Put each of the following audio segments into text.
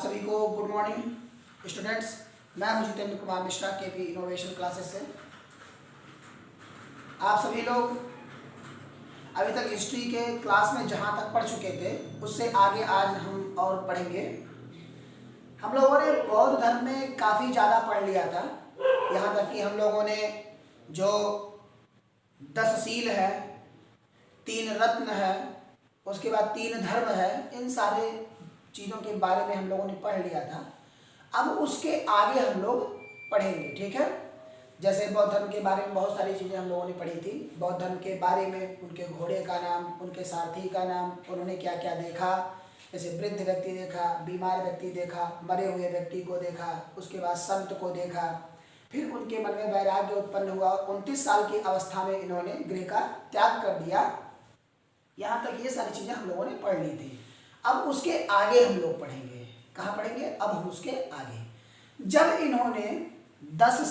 सभी को good morning students. मैं हूं Jitendra Kumar Mishra KP innovation classes से। आप सभी लोग अभी तक हिस्ट्री के क्लास में जहां तक पढ़ चुके थे उससे आगे आज हम और पढ़ेंगे। हम लोगों ने बौद्ध धर्म में काफ़ी ज़्यादा पढ़ लिया था, यहाँ तक कि हम लोगों ने जो 10 शील है, 3 रत्न है, उसके बाद 3 धर्म है, इन सारे चीज़ों के बारे में हम लोगों ने पढ़ लिया था। अब उसके आगे हम लोग पढ़ेंगे, ठीक है। जैसे बौद्ध धर्म के बारे में बहुत सारी चीज़ें हम लोगों ने पढ़ी थी। बौद्ध धर्म के बारे में उनके घोड़े का नाम, उनके सारथी का नाम, उन्होंने क्या क्या देखा, जैसे वृद्ध व्यक्ति देखा, बीमार व्यक्ति देखा, मरे हुए व्यक्ति को देखा, उसके बाद संत को देखा, फिर उनके मन में वैराग्य उत्पन्न हुआ। 29 साल की अवस्था में इन्होंने गृह का त्याग कर दिया। यहाँ तक ये सारी चीज़ें हम लोगों ने पढ़ ली थी। अब उसके आगे हम लोग पढ़ेंगे। कहाँ पढ़ेंगे? अब हम उसके आगे। जब इन्होंने 10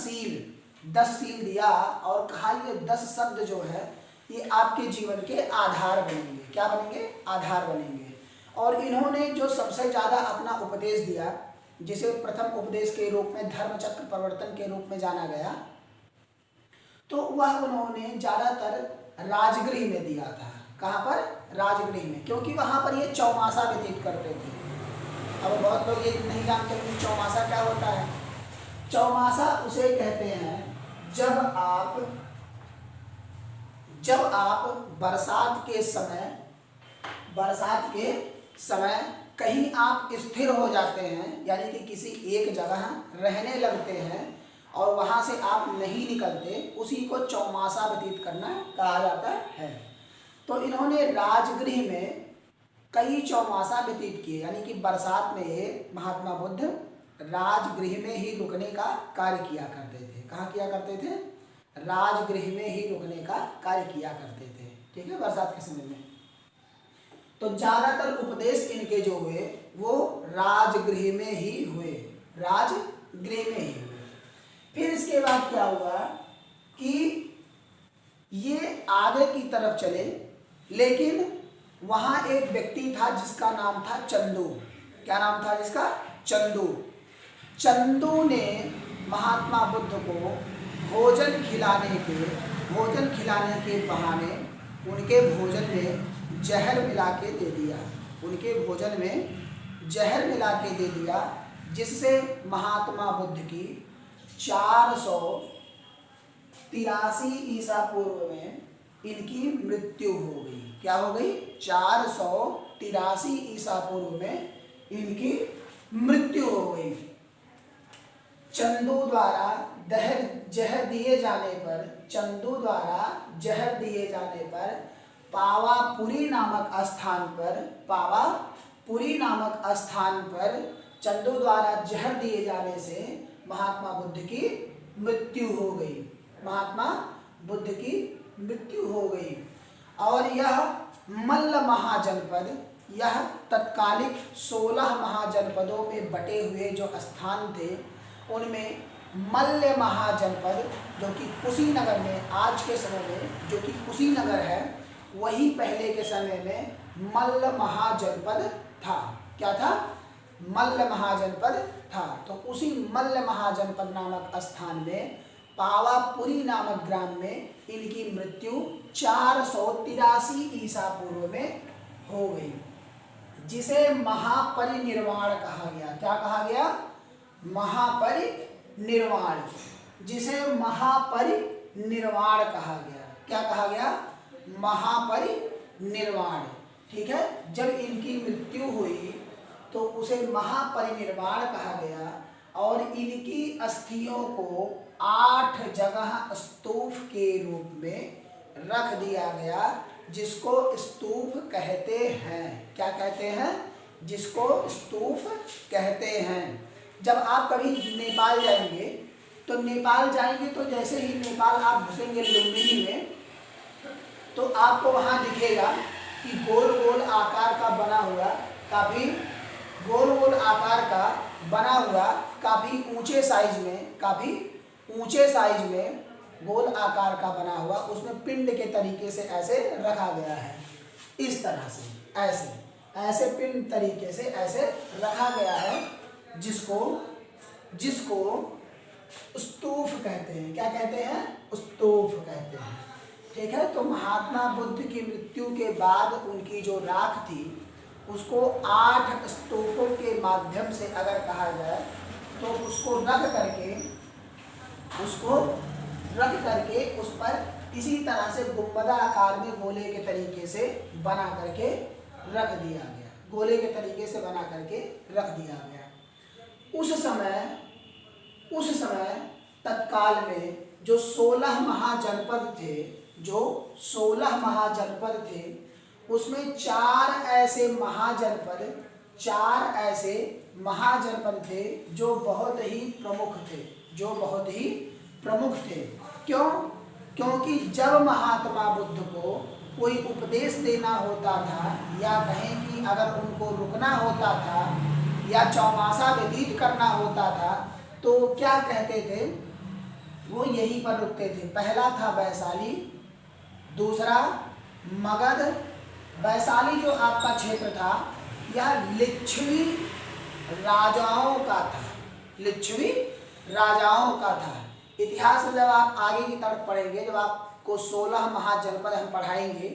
शील दिया और कहा ये 10 शब्द जो है ये आपके जीवन के आधार बनेंगे। क्या बनेंगे? आधार बनेंगे। और इन्होंने जो सबसे ज़्यादा अपना उपदेश दिया, जिसे प्रथम उपदेश के रूप में धर्मचक्र प्रवर्तन के रूप में जाना गया, तो वह उन्होंने ज़्यादातर राजगृह में दिया था। कहाँ पर? राजगृह में, क्योंकि वहाँ पर ये चौमासा व्यतीत करते थे। अब बहुत लोग ये नहीं जानते कि चौमासा क्या होता है। चौमासा उसे कहते हैं जब आप बरसात के समय कहीं आप स्थिर हो जाते हैं, यानी कि किसी एक जगह रहने लगते हैं और वहाँ से आप नहीं निकलते, उसी को चौमासा व्यतीत करना कहा जाता है। तो इन्होंने राजगृह में कई चौमासा व्यतीत किए, यानी कि बरसात में ये महात्मा बुद्ध राजगृह में ही रुकने का कार्य किया करते थे। कहाँ किया करते थे? राजगृह में ही रुकने का कार्य किया करते थे, ठीक है, बरसात के समय में। तो ज़्यादातर उपदेश इनके जो हुए वो राजगृह में ही हुए, राजगृह में ही हुए। फिर इसके बाद क्या हुआ कि ये आगे की तरफ चले, लेकिन वहाँ एक व्यक्ति था जिसका नाम था चंदू। क्या नाम था जिसका? चंदू। चंदू ने महात्मा बुद्ध को भोजन खिलाने के बहाने उनके भोजन में जहर मिला के दे दिया, जिससे महात्मा बुद्ध की 483 ईसा पूर्व में इनकी मृत्यु हो गई। क्या हो गई? 483 ईसा पूर्व में इनकी मृत्यु हो गई। चंदू द्वारा जहर दिए जाने पर पावापुरी नामक स्थान पर चंदू द्वारा जहर दिए जाने से महात्मा बुद्ध की मृत्यु हो गई। और यह मल्ल महाजनपद, यह तत्कालिक 16 महाजनपदों में बटे हुए जो स्थान थे, उनमें मल्ल महाजनपद, जो कि कुशीनगर में आज के समय में जो कि कुशीनगर है, वही पहले के समय में मल्ल महाजनपद था। क्या था? मल्ल महाजनपद था। तो उसी मल्ल महाजनपद नामक स्थान में पावापुरी नामक ग्राम में इनकी मृत्यु 483 ईसा पूर्व में हो गई, जिसे महापरिनिर्वाण कहा गया। क्या कहा गया? महापरिनिर्वाण, जिसे महापरिनिर्वाण कहा गया। क्या कहा गया? महापरिनिर्वाण, ठीक है। जब इनकी मृत्यु हुई तो उसे महापरिनिर्वाण कहा गया और इनकी अस्थियों को 8 जगह स्तूप के रूप में रख दिया गया, जिसको स्तूप कहते हैं। क्या कहते हैं? जिसको स्तूप कहते हैं। जब आप कभी नेपाल जाएंगे तो जैसे ही नेपाल आप घुसेंगे लुम्बिनी में, तो आपको वहाँ दिखेगा कि गोल गोल आकार का बना हुआ, काफ़ी ऊंचे साइज में गोल आकार का बना हुआ, उसमें पिंड के तरीके से ऐसे रखा गया है। इस तरह से ऐसे पिंड तरीके से ऐसे रखा गया है। जिसको जिसको स्तूप कहते हैं। क्या कहते हैं? स्तूप कहते हैं। ठीक है, तो महात्मा बुद्ध की मृत्यु के बाद उनकी जो राख थी उसको 8 स्तूपों के माध्यम से अगर कहा जाए तो उसको रख करके उस पर इसी तरह से गुंबदा आकार में गोले के तरीके से बना करके रख दिया गया। गोले के तरीके से बना करके रख दिया गया। उस समय तत्काल में जो 16 महाजनपद थे उसमें 4 ऐसे महाजनपद थे जो बहुत ही प्रमुख थे। क्यों? क्योंकि जब महात्मा बुद्ध को कोई उपदेश देना होता था या कहें कि अगर उनको रुकना होता था या चौमासा व्यतीत करना होता था तो क्या कहते थे? वो यहीं पर रुकते थे। पहला था वैशाली, दूसरा मगध। वैशाली जो आपका क्षेत्र था यह लिच्छवी राजाओं का था। इतिहास में जब आप आगे की तरफ पढ़ेंगे, जब आपको 16 महाजनपद हम पढ़ाएंगे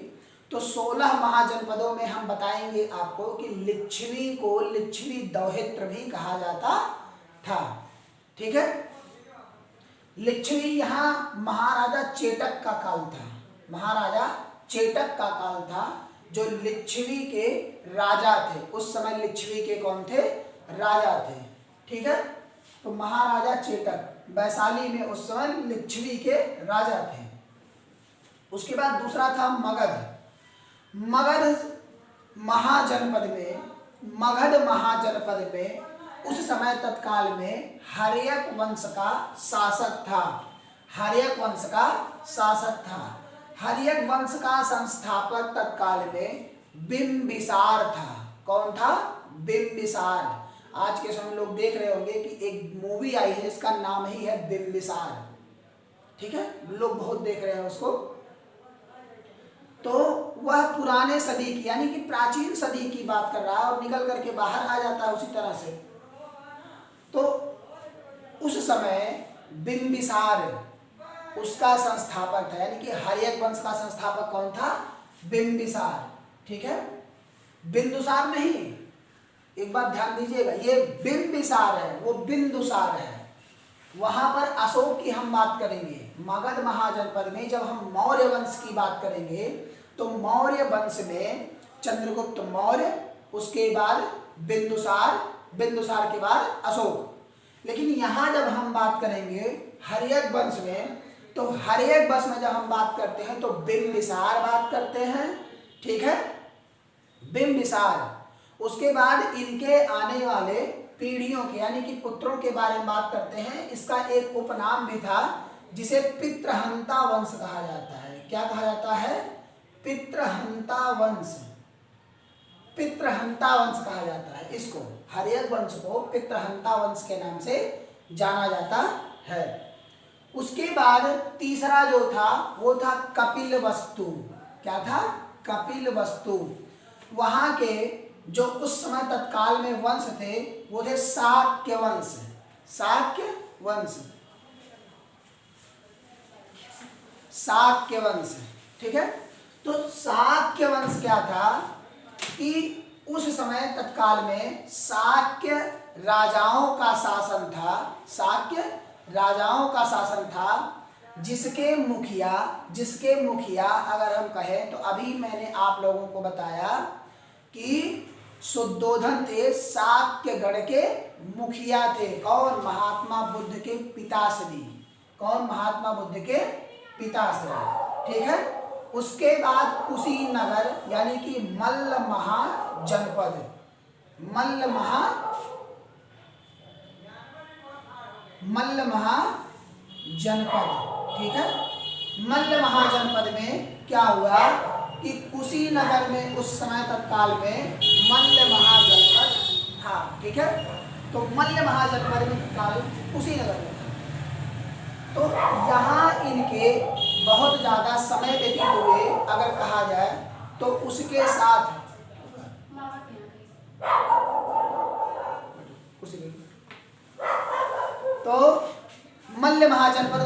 तो 16 महाजनपदों में हम बताएंगे आपको कि लिच्छवी को लिच्छवी दौहित्र भी कहा जाता था। ठीक है, लिच्छवी यहाँ महाराजा चेटक का काल था जो लिच्छवी के राजा थे। उस समय लिच्छवी के कौन थे? राजा थे। ठीक है, तो महाराजा चेटक वैशाली में उस समय लिच्छवी के राजा थे। उसके बाद दूसरा था मगध महाजनपद में उस समय तत्काल में हर्यक वंश का शासक था। हर्यक वंश का संस्थापक तत्काल में बिंबिसार था। कौन था? बिंबिसार। आज के समय लोग देख रहे होंगे कि एक मूवी आई है इसका नाम ही है बिंबिसार। ठीक है, लोग बहुत देख रहे हैं उसको। तो वह पुराने सदी की यानी कि प्राचीन सदी की बात कर रहा है और निकल करके बाहर आ जाता है उसी तरह से। तो उस समय बिंबिसार उसका संस्थापक था, यानी कि हर्यक वंश का संस्थापक कौन था? बिंबिसार। ठीक है, बिंदुसार नहीं, एक बात ध्यान दीजिएगा, ये बिंबिसार है, वो बिंदुसार है। वहां पर अशोक की हम बात करेंगे। मगध महाजनपद में जब हम मौर्य वंश की बात करेंगे तो मौर्य वंश में चंद्रगुप्त मौर्य, उसके बाद बिंदुसार के बाद अशोक। लेकिन यहाँ जब हम बात करेंगे हर्यक वंश में, तो हर्यक वंश में जब हम बात करते हैं तो बिंबिसार बात करते हैं। ठीक है, बिंबिसार। उसके बाद इनके आने वाले पीढ़ियों के यानी कि पुत्रों के बारे में बात करते हैं। इसका एक उपनाम भी था जिसे पितृहंता वंश कहा जाता है। क्या कहा जाता है? पितृहंता वंश कहा जाता है इसको। हर्यक वंश को पितृहंता वंश के नाम से जाना जाता है। उसके बाद तीसरा जो था वो था कपिलवस्तु। क्या था? कपिलवस्तु। वहां के जो उस समय तत्काल में वंश थे वो थे शाक्य वंश। ठीक है, तो शाक्य वंश क्या था कि उस समय तत्काल में शाक्य राजाओं का शासन था जिसके मुखिया अगर हम कहें तो अभी मैंने आप लोगों को बताया कि शुद्धोधन थे, शाक्यगढ़ के मुखिया थे। कौन? महात्मा बुद्ध के पिताश्री। ठीक है, उसके बाद कुशीनगर यानी कि मल्ल महाजनपद। ठीक है, मल्ल महाजनपद में क्या हुआ कि कुशीनगर में उस समय तत्काल में मल्ल महाजनपद था। ठीक है, तो मल्ल महाजनपद में तत्काल कुशीनगर में था। तो यहाँ इनके बहुत ज़्यादा समय व्यतीत हुए अगर कहा जाए तो उसके साथ तो मल्ल महाजनपद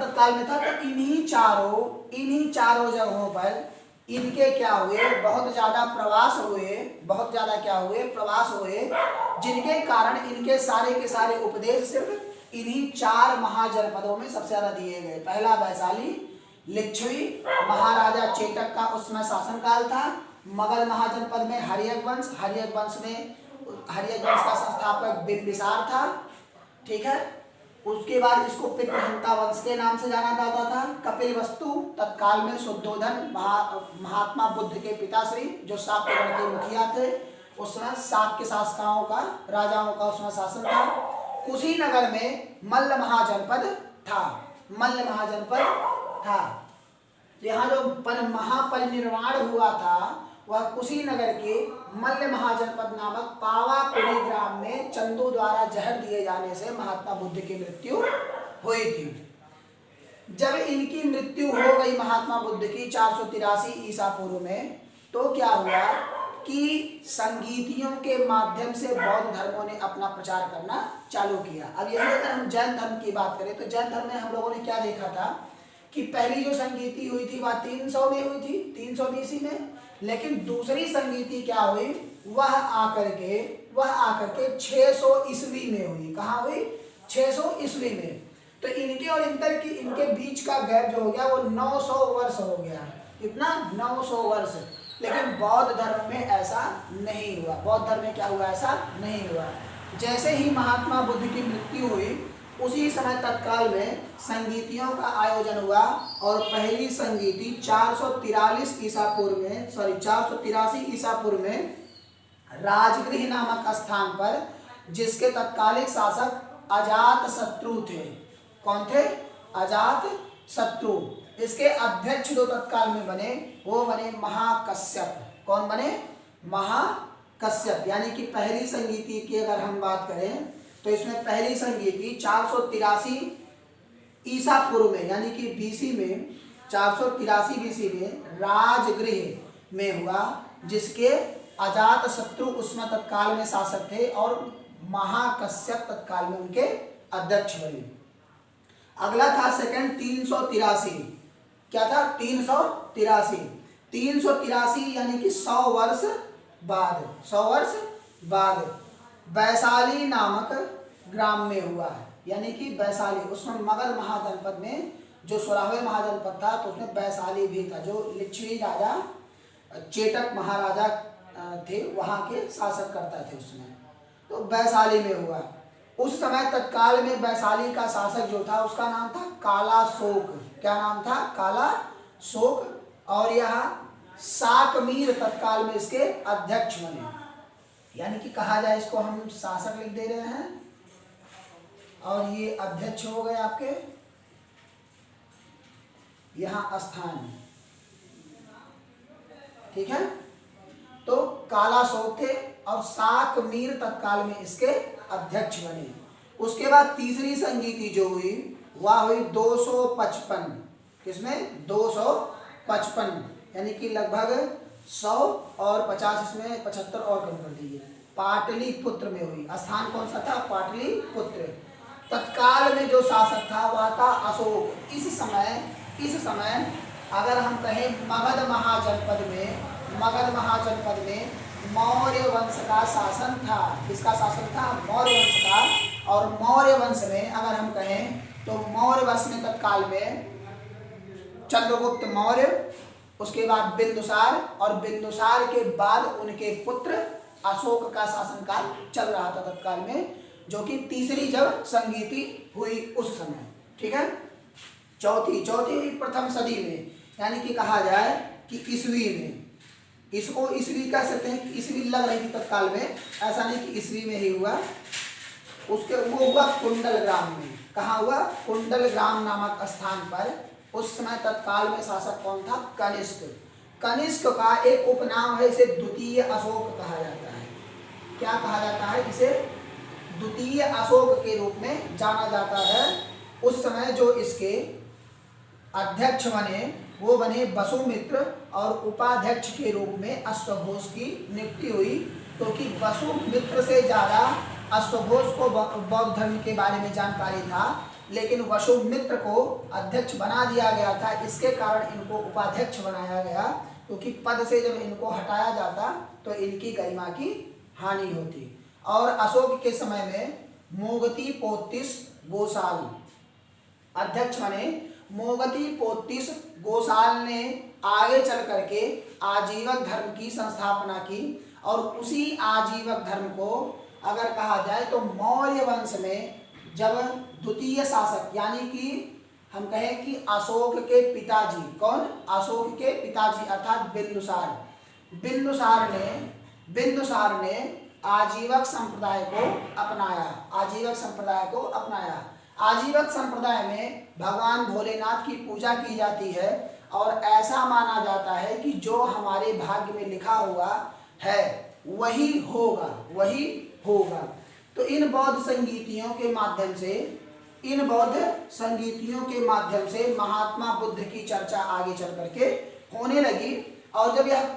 तत्काल में था। तो इन्हीं चारों जगहों पर इनके क्या हुए, बहुत ज्यादा प्रवास हुए, जिनके कारण इनके सारे के सारे उपदेश सिर्फ इन्हीं 4 महाजनपदों में सबसे ज्यादा दिए गए। पहला वैशाली, लिच्छवी, महाराजा चेतक का उसमें शासनकाल था। मगध महाजनपद में हर्यक वंश का संस्थापक बिंबिसार था। ठीक है, उसके बाद इसको पितृहंता वंश के नाम से जाना जाता था। कपिलवस्तु तत्काल में शुद्धोधन महात्मा बुद्ध के पिताश्री जो शाक्यगण के मुखिया थे, उसमें शाक्य शासकों का, राजाओं का उसमें शासन था। कुशीनगर में मल्ल महाजनपद था। यहाँ जो महापरिनिर्वाण हुआ था वह कुशीनगर के मल्ल महाजनपद नामक पावापुरी ग्राम में चंदू द्वारा जहर दिए जाने से महात्मा बुद्ध की मृत्यु हुई थी। जब इनकी मृत्यु हो गई महात्मा बुद्ध की 483 ईसा पूर्व में, तो क्या हुआ कि संगीतियों के माध्यम से बौद्ध धर्मों ने अपना प्रचार करना चालू किया। अब यही अगर हम जैन धर्म की बात करें तो जैन धर्म में हम लोगों ने क्या देखा था कि पहली जो संगीति हुई थी वह 300 में हुई थी, 300 BC में। लेकिन दूसरी संगीति क्या हुई, वह आकर के 600 ईस्वी में हुई। कहाँ हुई? 600 ईस्वी में। तो इनके और इनके बीच का गैप जो हो गया वो 900 वर्ष हो गया। कितना? 900 वर्ष। लेकिन बौद्ध धर्म में ऐसा नहीं हुआ। बौद्ध धर्म में क्या हुआ? ऐसा नहीं हुआ। जैसे ही महात्मा बुद्ध की मृत्यु हुई उसी समय तत्काल में संगीतियों का आयोजन हुआ और पहली संगीति 483 ईसा पूर्व में राजगृह नामक स्थान पर, जिसके तत्कालिक शासक अजात शत्रु थे। कौन थे? अजात शत्रु। इसके अध्यक्ष जो तत्काल में बने वो बने महाकश्यप। कौन बने? महाकश्यप। यानी कि पहली संगीति की अगर हम बात करें तो इसमें पहली संगीति 483 ईसा पूर्व में यानी कि BC में 483 BC में राजगृह में हुआ, जिसके अजात शत्रु उसमें तत्काल में शासक थे और महाकश्यप तत्काल में उनके अध्यक्ष बने। अगला था सेकंड 383। क्या था? 383 यानी कि 100 वर्ष बाद वैशाली नामक ग्राम में हुआ है। यानी कि वैशाली, उसमें मगध महाजनपद में जो 16वें महाजनपद था तो उसमें वैशाली भी था, जो लिच्छवी राजा चेतक महाराजा थे वहाँ के शासक करता थे उसमें। तो वैशाली में हुआ। उस समय तत्काल में वैशाली का शासक जो था उसका नाम था कालाशोक। क्या नाम था? कालाशोक। और यहाँ शाकमीर तत्काल में इसके अध्यक्ष बने। यानी कि कहा जाए इसको हम शासक लिख दे रहे हैं और ये अध्यक्ष हो गए आपके यहाँ स्थान। ठीक है, तो कालाशोक थे और शाकमीर तत्काल में इसके अध्यक्ष बने। उसके बाद तीसरी संगीति जो हुई वह हुई 255। किसमें? 255 यानी कि लगभग 100 और 50 इसमें 75 और कम कर दीजिए। पाटलिपुत्र में हुई। स्थान कौन सा था? पाटलिपुत्र। तत्काल में जो शासक था वह था अशोक। इस समय अगर हम कहें मगध महाजनपद में मौर्य वंश का शासन था। किसका शासन था? मौर्य वंश का। और मौर्य वंश में अगर हम कहें तो मौर्य वंश में तत्काल में चंद्रगुप्त मौर्य, उसके बाद बिंदुसार और बिंदुसार के बाद उनके पुत्र अशोक का शासनकाल चल रहा था तत्काल में, जो कि तीसरी जब संगीति हुई उस समय। ठीक है, चौथी हुई प्रथम सदी में, यानी कि कहा जाए कि ईस्वी में। इसको ईस्वी कह सकते हैं कि ईस्वी लग रही थी तत्काल में, ऐसा नहीं कि ईस्वी में ही हुआ। उसके वो हुआ कुंडल ग्राम में। कहाँ हुआ? कुंडल ग्राम नामक स्थान पर। उस समय तत्काल में शासक कौन था? कनिष्क। कनिष्क का एक उपनाम है, इसे द्वितीय अशोक कहा जाता है। क्या कहा जाता है? इसे द्वितीय अशोक के रूप में जाना जाता है। उस समय जो इसके अध्यक्ष बने वो बने वसुमित्र और उपाध्यक्ष के रूप में अश्वघोष की नियुक्ति हुई, क्योंकि वसुमित्र से ज़्यादा अश्वघोष को बौद्ध धर्म के बारे में जानकारी था, लेकिन वसुमित्र को अध्यक्ष बना दिया गया था। इसके कारण इनको उपाध्यक्ष बनाया गया, क्योंकि पद से जब इनको हटाया जाता तो इनकी गरिमा की हानि होती। और अशोक के समय में मोगती पोतिस गोसाल अध्यक्ष बने। मोगती पोतिस गोसाल ने आगे चल करके आजीवक धर्म की संस्थापना की, और उसी आजीवक धर्म को अगर कहा जाए तो मौर्य वंश में जब द्वितीय शासक यानी कि हम कहें कि अशोक के पिताजी, कौन? अशोक के पिताजी अर्थात बिंदुसार ने आजीवक संप्रदाय को अपनाया। आजीवक संप्रदाय में भगवान भोलेनाथ की पूजा की जाती है, और ऐसा माना जाता है कि जो हमारे भाग्य में लिखा हुआ है वही होगा। तो इन बौद्ध संगीतियों के माध्यम से महात्मा बुद्ध की चर्चा आगे चल करके होने लगी। और जब यह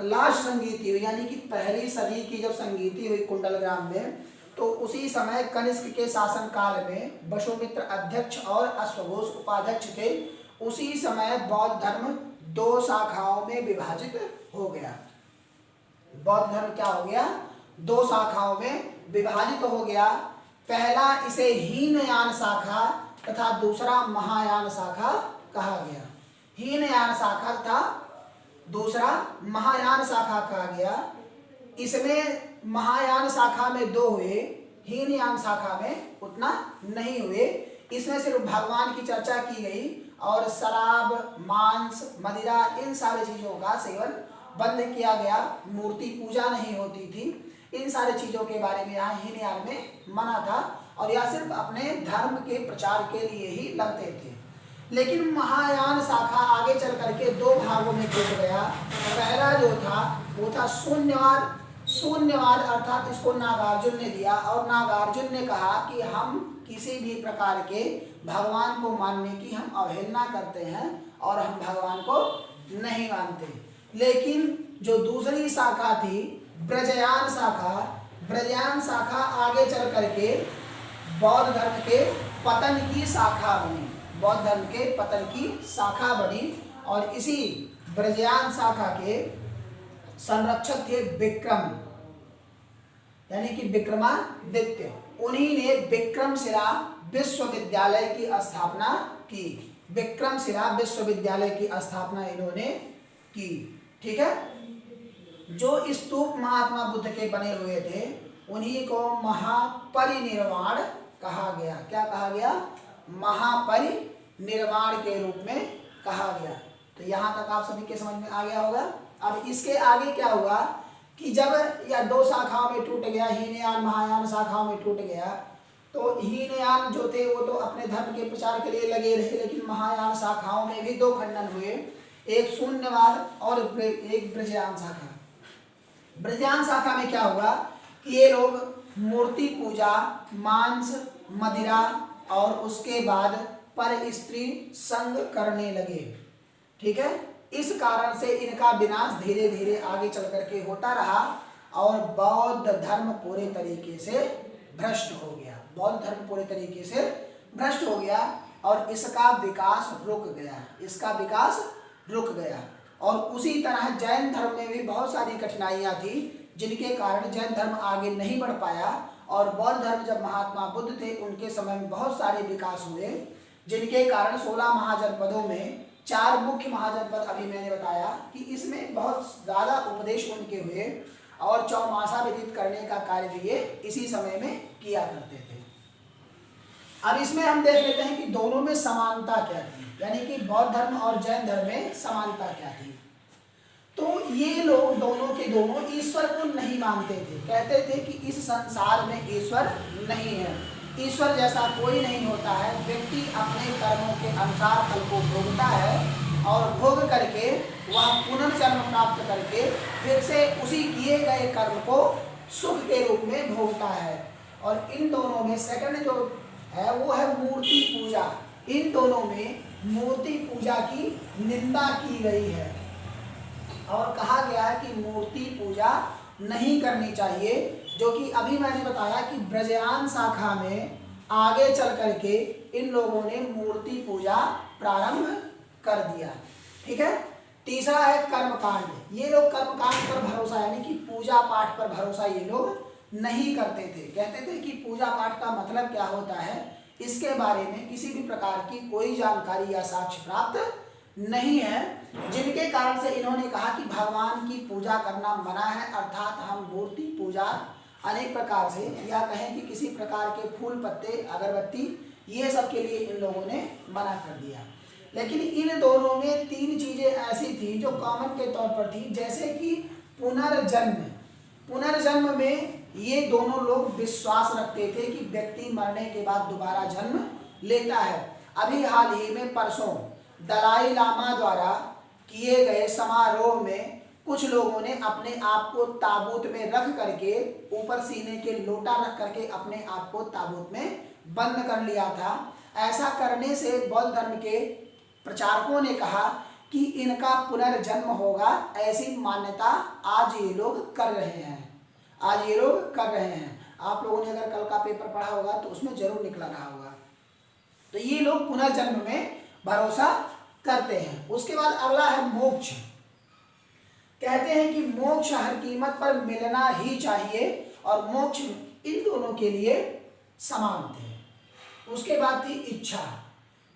लास्ट संगीति हुई, यानी कि पहली सदी की जब संगीति हुई कुंडलग्राम में, तो उसी समय कनिष्क के शासन काल में वसुमित्र अध्यक्ष और अश्वघोष उपाध्यक्ष थे। उसी समय बौद्ध धर्म 2 शाखाओं में विभाजित हो गया। बौद्ध धर्म क्या हो गया? 2 शाखाओं में विभाजित हो गया। पहला इसे हीनयान शाखा तथा दूसरा महायान शाखा कहा गया। हीनयान शाखा तथा दूसरा महायान शाखा कहा गया। इसमें महायान शाखा में 2 हुए, हीनयान शाखा में उतना नहीं हुए। इसमें सिर्फ भगवान की चर्चा की गई, और शराब, मांस, मदिरा, इन सारी चीजों का सेवन बंद किया गया। मूर्ति पूजा नहीं होती थी। इन सारी चीजों के बारे में यहाँ हीनयान में मना था, और यह सिर्फ अपने धर्म के प्रचार के लिए ही लगते थे। लेकिन महायान शाखा आगे चल करके 2 भागों में टूट गया। पहला जो था वो था शून्यवाद अर्थात इसको नागार्जुन ने दिया, और नागार्जुन ने कहा कि हम किसी भी प्रकार के भगवान को मानने की हम अवहेलना करते हैं और हम भगवान को नहीं मानते। लेकिन जो दूसरी शाखा थी ब्रजयान शाखा आगे चल करके बौद्ध धर्म के पतन की शाखा बनी। और इसी ब्रजयान शाखा के संरक्षक थे विक्रम, यानी कि विक्रमादित्य। उन्हीं ने विक्रमशिला विश्वविद्यालय की स्थापना इन्होंने की। ठीक है। जो स्तूप महात्मा बुद्ध के बने हुए थे उन्हीं को महापरिनिर्वाण कहा गया। क्या कहा गया? महापरिनिर्वाण के रूप में कहा गया। तो यहाँ तक आप सभी के समझ में आ गया होगा। अब इसके आगे क्या हुआ कि जब यह 2 शाखाओं में टूट गया, हीनयान महायान शाखाओं में टूट गया, तो हीनयान जो थे वो तो अपने धर्म के प्रचार के लिए लगे रहे, लेकिन महायान शाखाओं में भी 2 खंडन हुए, एक शून्यवाद और एक ब्रजयान शाखा। ब्रजयान शाखा में क्या हुआ कि ये लोग मूर्ति पूजा, मांस, मदिरा और उसके बाद पर स्त्री संग करने लगे। ठीक है। इस कारण से इनका विनाश धीरे धीरे आगे चल करके होता रहा, और बौद्ध धर्म पूरे तरीके से भ्रष्ट हो गया। और इसका विकास रुक गया। और उसी तरह जैन धर्म में भी बहुत सारी कठिनाइयां थी, जिनके कारण जैन धर्म आगे नहीं बढ़ पाया। और बौद्ध धर्म जब महात्मा बुद्ध थे उनके समय में बहुत सारे विकास हुए, जिनके कारण 16 महाजनपदों में 4 मुख्य महाजनपद अभी मैंने बताया कि इसमें बहुत ज़्यादा उपदेश उनके हुए, और चौमासा व्यतीत करने का कार्य भी ये इसी समय में किया करते थे। अब इसमें हम देख लेते हैं कि दोनों में समानता क्या थी, यानी कि बौद्ध धर्म और जैन धर्म में समानता क्या थी। तो ये लोग दोनों के दोनों ईश्वर को नहीं मानते थे। कहते थे कि इस संसार में ईश्वर नहीं है, ईश्वर जैसा कोई नहीं होता है। व्यक्ति अपने कर्मों के अनुसार फल को भोगता है, और भोग करके वह पुनर्जन्म प्राप्त करके फिर से उसी किए गए कर्म को सुख के रूप में भोगता है। और इन दोनों में सेकंड जो है वो है मूर्ति पूजा। इन दोनों में मूर्ति पूजा की निंदा की गई है, और कहा गया है कि मूर्ति पूजा नहीं करनी चाहिए, जो कि अभी मैंने बताया कि ब्रजयान शाखा में आगे चल करके इन लोगों ने मूर्ति पूजा प्रारंभ कर दिया। ठीक है। तीसरा है कर्मकांड। ये लोग कर्मकांड पर भरोसा यानी कि पूजा पाठ पर भरोसा ये लोग नहीं करते थे। कहते थे कि पूजा पाठ का मतलब क्या होता है, इसके बारे में किसी भी प्रकार की कोई जानकारी या साक्ष्य प्राप्त नहीं है, जिनके कारण से इन्होंने कहा कि भगवान की पूजा करना मना है, अर्थात हम मूर्ति पूजा अनेक प्रकार से या कहें कि किसी प्रकार के फूल पत्ते अगरबत्ती ये सब के लिए इन लोगों ने मना कर दिया। लेकिन इन दोनों में तीन चीजें ऐसी थी जो कॉमन के तौर पर थी, जैसे कि पुनर्जन्म। पुनर्जन्म में ये दोनों लोग विश्वास रखते थे कि व्यक्ति मरने के बाद दोबारा जन्म लेता है। अभी हाल ही में परसों दलाई लामा द्वारा किए गए समारोह में कुछ लोगों ने अपने आप को ताबूत में रख करके ऊपर सीने के लोटा रख करके अपने आप को ताबूत में बंद कर लिया था। ऐसा करने से बौद्ध धर्म के प्रचारकों ने कहा कि इनका पुनर्जन्म होगा, ऐसी मान्यता आज ये लोग कर रहे हैं। आज ये लोग कर रहे हैं। आप लोगों ने अगर कल का पेपर पढ़ा होगा तो उसमें जरूर निकला रहा होगा। तो ये लोग पुनर्जन्म में भरोसा करते हैं। उसके बाद अगला है मोक्ष। कहते हैं कि मोक्ष हर कीमत पर मिलना ही चाहिए और मोक्ष इन दोनों के लिए समान थे। उसके बाद थी इच्छा।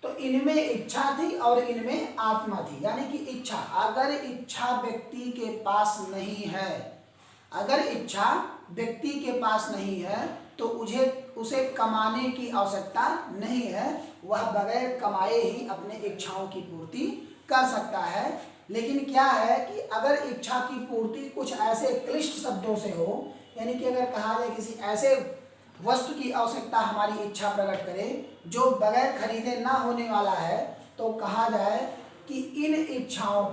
तो इनमें इच्छा थी और इनमें आत्मा थी, यानी कि इच्छा। अगर इच्छा व्यक्ति के पास नहीं है, अगर इच्छा व्यक्ति के पास नहीं है तो उसे कमाने की आवश्यकता नहीं है, वह बगैर कमाए ही अपने इच्छाओं की पूर्ति कर सकता है। लेकिन क्या है कि अगर इच्छा की पूर्ति कुछ ऐसे क्लिष्ट शब्दों से हो, यानी कि अगर कहा जाए किसी ऐसे वस्तु की आवश्यकता हमारी इच्छा प्रकट करे जो बगैर खरीदे ना होने वाला है, तो कहा जाए कि इन इच्छाओं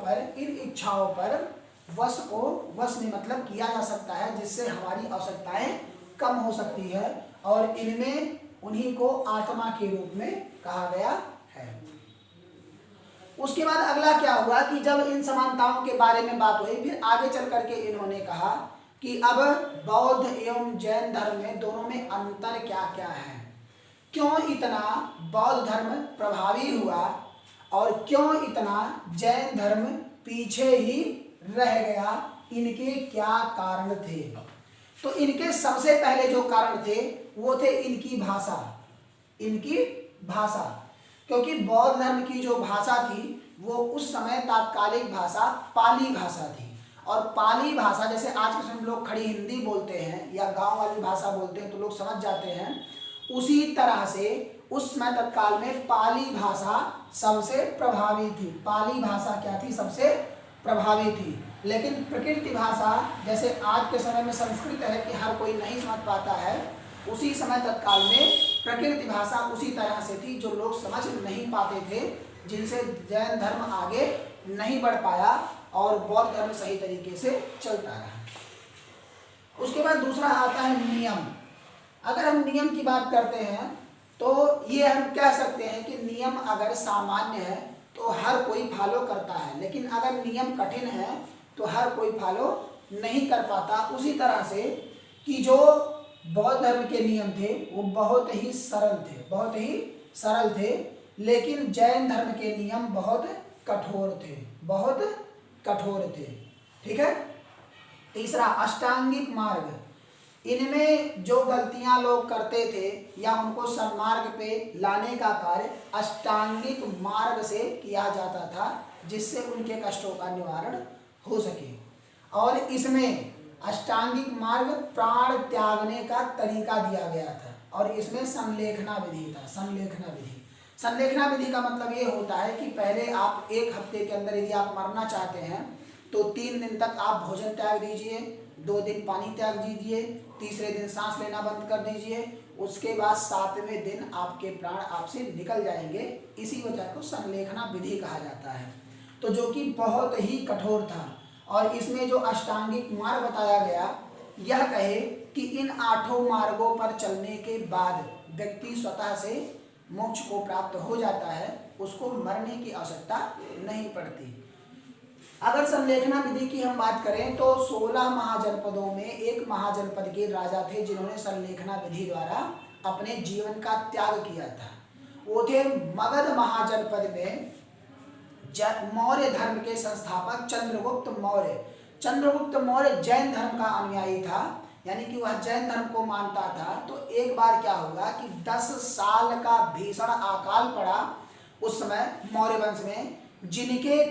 पर वश में मतलब किया जा सकता है, जिससे हमारी आवश्यकताएं कम हो सकती है, और इनमें उन्हीं को आत्मा के रूप में कहा गया है। उसके बाद अगला क्या हुआ कि जब इन समानताओं के बारे में बात हुई, फिर आगे चल करके इन्होंने कहा कि अब बौद्ध एवं जैन धर्म में दोनों में अंतर क्या क्या है, क्यों इतना बौद्ध धर्म प्रभावी हुआ और क्यों इतना जैन धर्म पीछे ही रह गया, इनके क्या कारण थे। तो इनके सबसे पहले जो कारण थे वो थे इनकी भाषा। क्योंकि बौद्ध धर्म की जो भाषा थी वो उस समय तात्कालिक भाषा पाली भाषा थी, और पाली भाषा जैसे आज के समय हम लोग खड़ी हिंदी बोलते हैं या गांव वाली भाषा बोलते हैं तो लोग समझ जाते हैं, उसी तरह से उस समय तत्काल में पाली भाषा सबसे प्रभावी थी। पाली भाषा क्या थी? सबसे प्रभावी थी। लेकिन प्रकृति भाषा जैसे आज के समय में संस्कृत है कि हर कोई नहीं समझ पाता है, उसी समय तत्काल में प्रकृति भाषा उसी तरह से थी जो लोग समझ नहीं पाते थे, जिनसे जैन धर्म आगे नहीं बढ़ पाया और बौद्ध धर्म सही तरीके से चलता रहा। उसके बाद दूसरा आता है नियम। अगर हम नियम की बात करते हैं तो ये हम कह सकते हैं कि नियम अगर सामान्य है तो हर कोई फॉलो करता है, लेकिन अगर नियम कठिन है तो हर कोई फॉलो नहीं कर पाता। उसी तरह से कि जो बौद्ध धर्म के नियम थे वो बहुत ही सरल थे, लेकिन जैन धर्म के नियम बहुत कठोर थे। ठीक है। तीसरा अष्टांगिक मार्ग। इनमें जो गलतियां लोग करते थे या उनको सन्मार्ग पे लाने का कार्य अष्टांगिक मार्ग से किया जाता था, जिससे उनके कष्टों का निवारण हो सके। और इसमें अष्टांगिक मार्ग प्राण त्यागने का तरीका दिया गया था, और इसमें संलेखना विधि था। संलेखना विधि का मतलब ये होता है कि पहले आप एक हफ्ते के अंदर यदि आप मरना चाहते हैं तो 3 दिन तक आप भोजन त्याग दीजिए, 2 दिन पानी त्याग दीजिए, तीसरे दिन सांस लेना बंद कर दीजिए, उसके बाद 7वें दिन आपके प्राण आपसे निकल जाएंगे। इसी वजह को संलेखना विधि कहा जाता है, तो जो कि बहुत ही कठोर था। और इसमें जो अष्टांगिक मार्ग बताया गया, यह कहे कि इन 8 मार्गों पर चलने के बाद व्यक्ति स्वतः से मोक्ष को प्राप्त हो जाता है, उसको मरने की आवश्यकता नहीं पड़ती। अगर संलेखना विधि की हम बात करें तो 16 महाजनपदों में एक महाजनपद के राजा थे जिन्होंने संलेखना विधि द्वारा अपने जीवन का त्याग किया था। वो थे मगध महाजनपद में मौर्य धर्म के संस्थापक चंद्रगुप्त मौर्य। चंद्रगुप्त मौर्य जैन धर्म का अनुयायी था, यानी कि वह जैन धर्म को मानता था। तो एक बार क्या हुआ कि 10 साल का भीषण अकाल पड़ा उस समय मौर्य वंश में, जिनके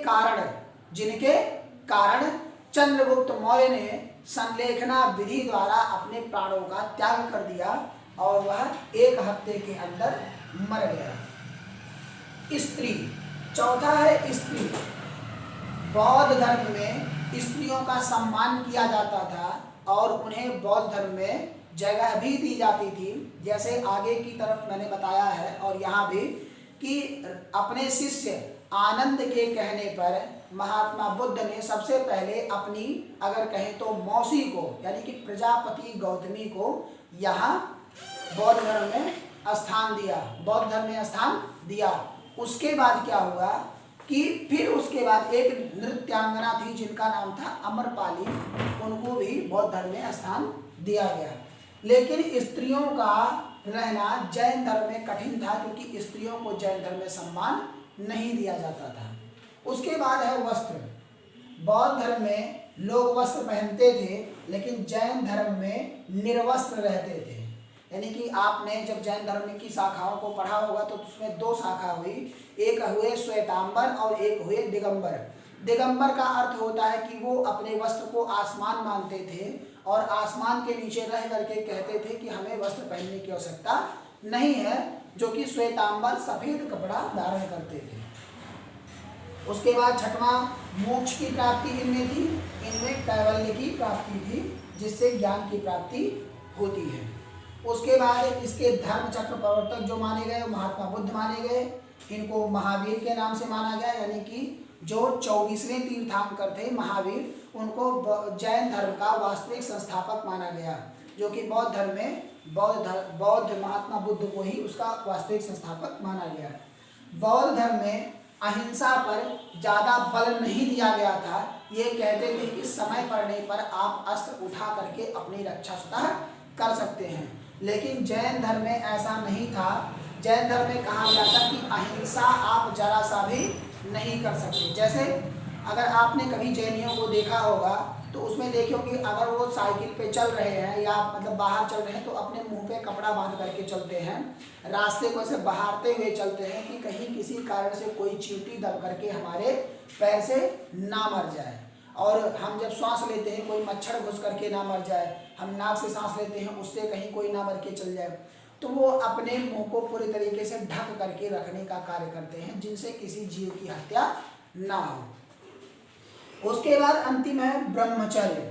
कारण चंद्रगुप्त मौर्य ने संलेखना विधि द्वारा अपने प्राणों का त्याग कर दिया और वह 1 हफ्ते के अंदर मर गया। स्त्री, चौथा है स्त्री। बौद्ध धर्म में स्त्रियों का सम्मान किया जाता था और उन्हें बौद्ध धर्म में जगह भी दी जाती थी, जैसे आगे की तरफ मैंने बताया है और यहाँ भी कि अपने शिष्य आनंद के कहने पर महात्मा बुद्ध ने सबसे पहले अपनी अगर कहें तो मौसी को यानी कि प्रजापति गौतमी को यहाँ बौद्ध धर्म में स्थान दिया, बौद्ध धर्म में स्थान दिया। उसके बाद क्या हुआ कि फिर उसके बाद एक नृत्यांगना थी जिनका नाम था अमरपाली, उनको भी बौद्ध धर्म में स्थान दिया गया। लेकिन स्त्रियों का रहना जैन धर्म में कठिन था क्योंकि स्त्रियों को जैन धर्म में सम्मान नहीं दिया जाता था। उसके बाद है वस्त्र। बौद्ध धर्म में लोग वस्त्र पहनते थे लेकिन जैन धर्म में निर्वस्त्र रहते थे। यानी कि आपने जब जैन धर्म की शाखाओं को पढ़ा होगा तो उसमें 2 शाखा हुई, एक हुए श्वेतांबर और एक हुए दिगंबर। दिगंबर का अर्थ होता है कि वो अपने वस्त्र को आसमान मानते थे और आसमान के नीचे रह करके कहते थे कि हमें वस्त्र पहनने की आवश्यकता नहीं है, जो कि श्वेतांबर सफेद कपड़ा धारण करते थे। उसके बाद छठवां मोक्ष की प्राप्ति इनमें थी, इनमें कैवल्य की प्राप्ति थी जिससे ज्ञान की प्राप्ति होती है। उसके बाद इसके धर्म चक्र प्रवर्तक जो माने गए महात्मा बुद्ध माने गए, इनको महावीर के नाम से माना गया, यानी कि जो 24वें तीर्थंकर थे महावीर, उनको जैन धर्म का वास्तविक संस्थापक माना गया, जो कि बौद्ध धर्म में बौद्ध महात्मा बुद्ध को ही उसका वास्तविक संस्थापक माना गया। बौद्ध धर्म में अहिंसा पर ज़्यादा बल नहीं दिया गया था। ये कहते थे कि समय पड़ने पर आप अस्त्र उठा करके अपनी रक्षा स्वतः कर सकते हैं, लेकिन जैन धर्म में ऐसा नहीं था। जैन धर्म में कहा गया था कि अहिंसा आप जरा सा भी नहीं कर सकते। जैसे अगर आपने कभी जैनियों को देखा होगा तो उसमें देखियो कि अगर वो साइकिल पे चल रहे हैं या मतलब बाहर चल रहे हैं तो अपने मुंह पे कपड़ा बांध करके चलते हैं, रास्ते को ऐसे बहारते हुए चलते हैं कि कहीं किसी कारण से कोई चींटी दब करके हमारे पैर से ना मर जाए। और हम जब सांस लेते हैं कोई मच्छर घुस करके ना मर जाए, हम नाक से सांस लेते हैं उससे कहीं कोई ना मर के चल जाए। तो वो अपने मुंह को पूरी तरीके से ढक करके रखने का कार्य करते हैं जिनसे किसी जीव की हत्या ना हो। उसके बाद अंतिम है ब्रह्मचर्य।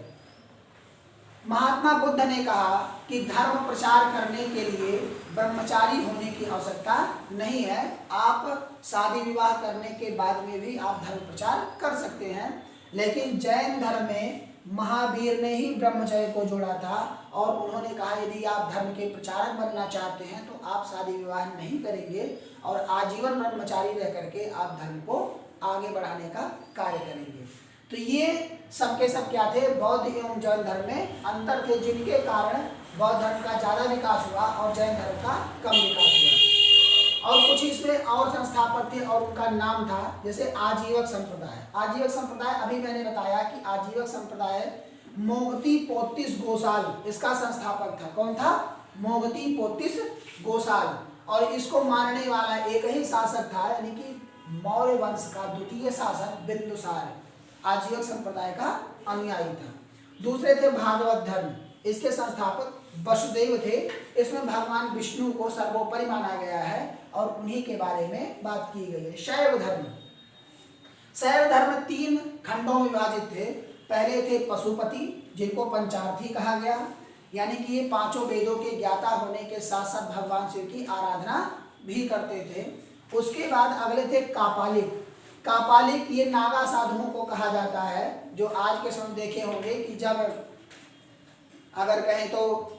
महात्मा बुद्ध ने कहा कि धर्म प्रचार करने के लिए ब्रह्मचारी होने की आवश्यकता नहीं है, आप शादी विवाह करने के बाद में भी आप धर्म प्रचार कर सकते हैं। लेकिन जैन धर्म में महावीर ने ही ब्रह्मचर्य को जोड़ा था और उन्होंने कहा यदि आप धर्म के प्रचारक बनना चाहते हैं तो आप शादी विवाह नहीं करेंगे और आजीवन ब्रह्मचारी रह करके आप धर्म को आगे बढ़ाने का कार्य करेंगे। तो ये सबके सब क्या थे, बौद्ध एवं जैन धर्म में अंतर थे, जिनके कारण बौद्ध धर्म का ज़्यादा विकास हुआ और जैन धर्म का कम विकास हुआ। और कुछ इसमें और संस्थापक थे और उनका नाम था जैसे आजीवक संप्रदाय। आजीवक संप्रदाय अभी मैंने बताया कि आजीवक संप्रदाय मोगती पोत्तिस गोसाल इसका संस्थापक था। कौन था? मोगती पोत्तिस गोसाल। और इसको मानने वाला एक ही शासक था, यानी कि मौर्य वंश का द्वितीय शासक बिंदुसार आजीवक संप्रदाय का अनुयायी था। दूसरे थे भागवत धर्म, इसके संस्थापक वसुदेव थे। इसमें भगवान विष्णु को सर्वोपरि माना गया है और उन्हीं के बारे में बात की गई है। शैव धर्म, शैव धर्म 3 खंडों में विभाजित थे। पहले थे पशुपति जिनको पंचार्थी कहा गया, यानी कि ये 5 वेदों के ज्ञाता होने के साथ साथ भगवान शिव की आराधना भी करते थे। उसके बाद अगले थे कापालिक। कापालिक ये नागा साधुओं को कहा जाता है, जो आज के समय देखे होंगे कि जब अगर कहें तो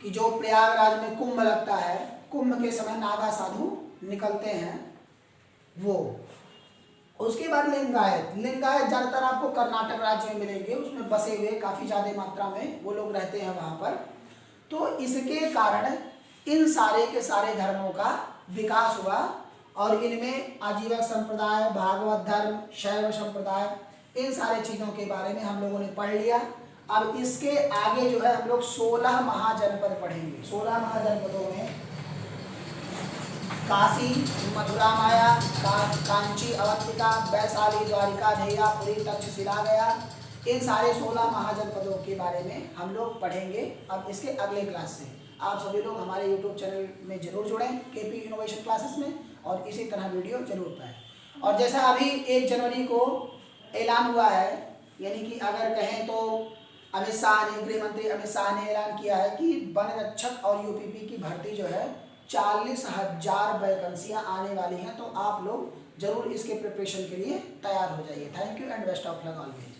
कि जो प्रयागराज में कुंभ लगता है, कुंभ के समय नागा साधु निकलते हैं वो। उसके बाद लिंगायत। लिंगायत ज़्यादातर आपको कर्नाटक राज्य में मिलेंगे, उसमें बसे हुए काफ़ी ज़्यादा मात्रा में वो लोग रहते हैं वहाँ पर। तो इसके कारण इन सारे के सारे धर्मों का विकास हुआ और इनमें आजीवक संप्रदाय, भागवत धर्म, शैव संप्रदाय, इन सारे चीज़ों के बारे में हम लोगों ने पढ़ लिया। अब इसके आगे जो है हम लोग 16 महाजनपद पढ़ेंगे। 16 महाजनपदों में काशी, मथुरा माया, कांची अवंतिका, वैशाली, द्वारिका, धेया, पुरी, तक्षशिला गया, इन सारे 16 महाजनपदों के बारे में हम लोग पढ़ेंगे अब इसके अगले क्लास से। आप सभी लोग हमारे YouTube चैनल में जरूर जुड़ें, केपी इनोवेशन क्लासेस में, और इसी तरह वीडियो जरूर पाएँ। और जैसा अभी 1 जनवरी को ऐलान हुआ है, यानी कि अगर कहें तो अमित शाह ने, गृह मंत्री अमित शाह ने ऐलान किया है कि वन रक्षक और यूपीपी की भर्ती जो है 40,000 वैकेंसियाँ आने वाली हैं। तो आप लोग जरूर इसके प्रिपरेशन के लिए तैयार हो जाइए। Thank you and best of luck always.